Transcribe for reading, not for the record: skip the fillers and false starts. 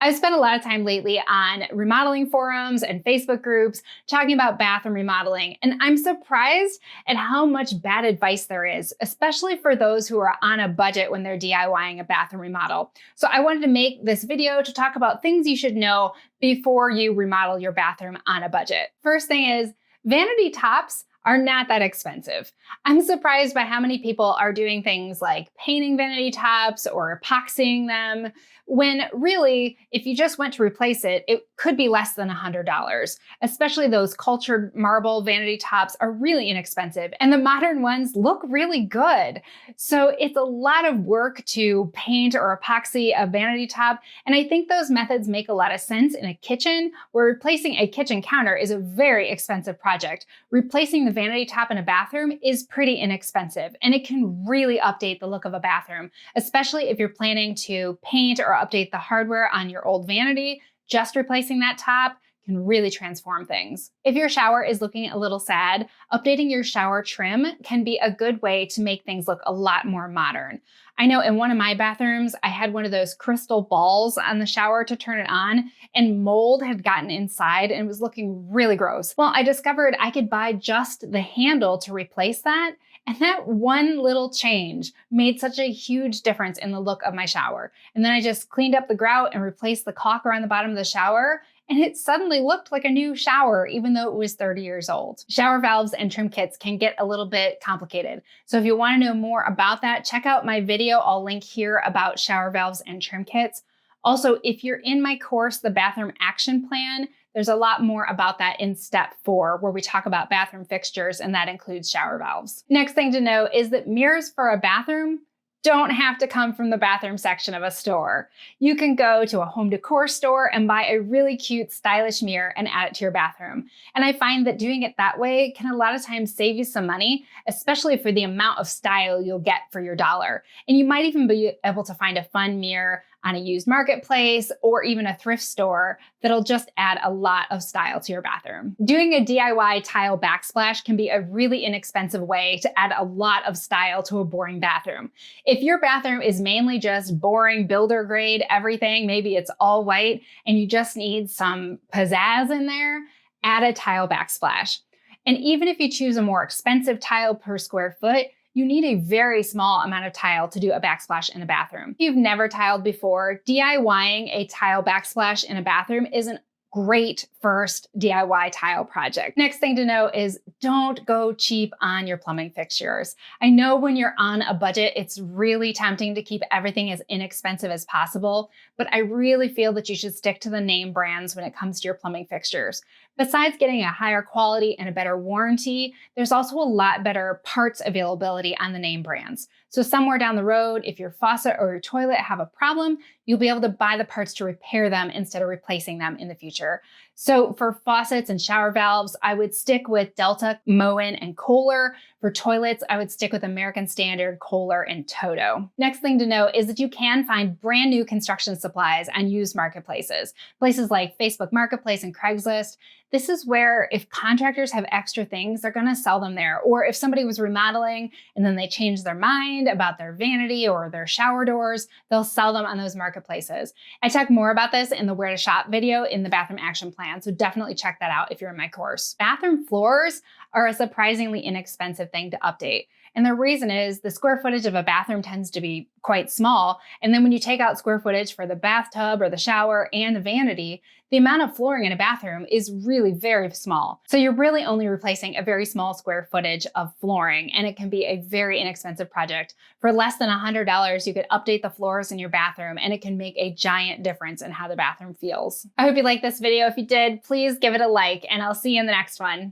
I've spent a lot of time lately on remodeling forums and Facebook groups talking about bathroom remodeling, and I'm surprised at how much bad advice there is, especially for those who are on a budget when they're DIYing a bathroom remodel. So I wanted to make this video to talk about things you should know before you remodel your bathroom on a budget. First thing is, vanity tops are not that expensive. I'm surprised by how many people are doing things like painting vanity tops or epoxying them, when really, if you just went to replace it, it could be less than $100. Especially those cultured marble vanity tops are really inexpensive, and the modern ones look really good. So it's a lot of work to paint or epoxy a vanity top, and I think those methods make a lot of sense in a kitchen, where replacing a kitchen counter is a very expensive project. Replacing the vanity top in a bathroom is pretty inexpensive, and it can really update the look of a bathroom, especially if you're planning to paint or update the hardware on your old vanity. Just replacing that top can really transform things. If your shower is looking a little sad, updating your shower trim can be a good way to make things look a lot more modern. I know in one of my bathrooms, I had one of those crystal balls on the shower to turn it on, and mold had gotten inside and was looking really gross. Well, I discovered I could buy just the handle to replace that, and that one little change made such a huge difference in the look of my shower. And then I just cleaned up the grout and replaced the caulk around the bottom of the shower, and it suddenly looked like a new shower, even though it was 30 years old. Shower valves and trim kits can get a little bit complicated. So if you want to know more about that, check out my video. I'll link here about shower valves and trim kits. Also, if you're in my course, the Bathroom Action Plan, there's a lot more about that in step 4, where we talk about bathroom fixtures, and that includes shower valves. Next thing to know is that mirrors for a bathroom don't have to come from the bathroom section of a store. You can go to a home decor store and buy a really cute, stylish mirror and add it to your bathroom. And I find that doing it that way can a lot of times save you some money, especially for the amount of style you'll get for your dollar. And you might even be able to find a fun mirror on a used marketplace or even a thrift store that'll just add a lot of style to your bathroom. Doing a DIY tile backsplash can be a really inexpensive way to add a lot of style to a boring bathroom. If your bathroom is mainly just boring builder grade everything, maybe it's all white and you just need some pizzazz in there, add a tile backsplash. And even if you choose a more expensive tile per square foot, you need a very small amount of tile to do a backsplash in a bathroom. If you've never tiled before, DIYing a tile backsplash in a bathroom is an great first DIY tile project. Next thing to know is don't go cheap on your plumbing fixtures. I know when you're on a budget, it's really tempting to keep everything as inexpensive as possible, but I really feel that you should stick to the name brands when it comes to your plumbing fixtures. Besides getting a higher quality and a better warranty, there's also a lot better parts availability on the name brands. So somewhere down the road, if your faucet or your toilet have a problem, you'll be able to buy the parts to repair them instead of replacing them in the future. So for faucets and shower valves, I would stick with Delta, Moen, and Kohler. For toilets, I would stick with American Standard, Kohler, and Toto. Next thing to know is that you can find brand new construction supplies on used marketplaces. Places like Facebook Marketplace and Craigslist. This is where if contractors have extra things, they're gonna sell them there. Or if somebody was remodeling and then they change their mind about their vanity or their shower doors, they'll sell them on those marketplaces. I talk more about this in the Where to Shop video in the Bathroom Action Plan, so definitely check that out if you're in my course. Bathroom floors are a surprisingly inexpensive thing to update. And the reason is the square footage of a bathroom tends to be quite small. And then when you take out square footage for the bathtub or the shower and the vanity, the amount of flooring in a bathroom is really very small. So you're really only replacing a very small square footage of flooring, and it can be a very inexpensive project. For less than $100, you could update the floors in your bathroom, and it can make a giant difference in how the bathroom feels. I hope you liked this video. If you did, please give it a like, and I'll see you in the next one.